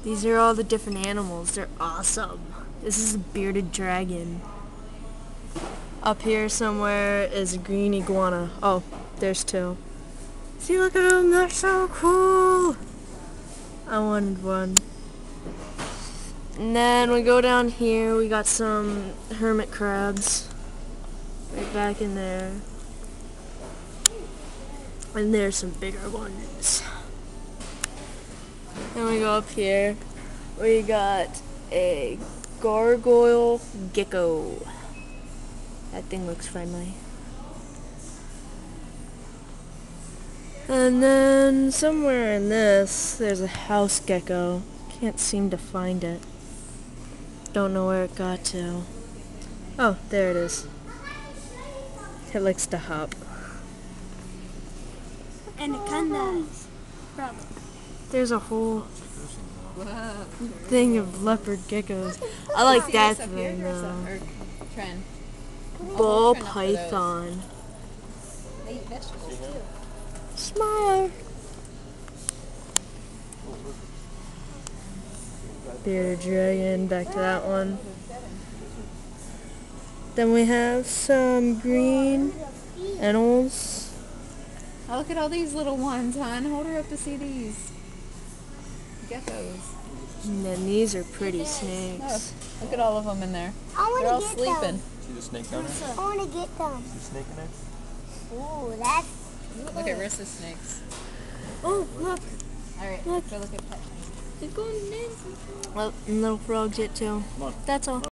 These are all the different animals. They're awesome. This is a bearded dragon. Up here somewhere is a green iguana. Oh, there's two. See, look at them. They're so cool. I wanted one. And then we go down here. We got some hermit crabs right back in there. And there's some bigger ones. Then we go up here. We got a gargoyle gecko. That thing looks friendly. And then somewhere in this, there's a house gecko. Can't seem to find it. Don't know where it got to. Oh, there it is. It likes to hop. Anacondas. There's a whole thing of leopard geckos. I like that thing though. Ball python. They eat vegetables too. Smile. Bearded dragon, back to that one. Then we have some green animals. Oh, look at all these little ones, hon. Hold her up to see these. Geckos. And then these are pretty snakes. Oh, look at all of them in there. They're all sleeping. See the snake down there? I want to get them. See the snake in there? Ooh, that's... Look at Rissa's snakes. Oh, look. Alright, Look. go look at Pet. They're going in. Well, and little frogs yet too. That's all.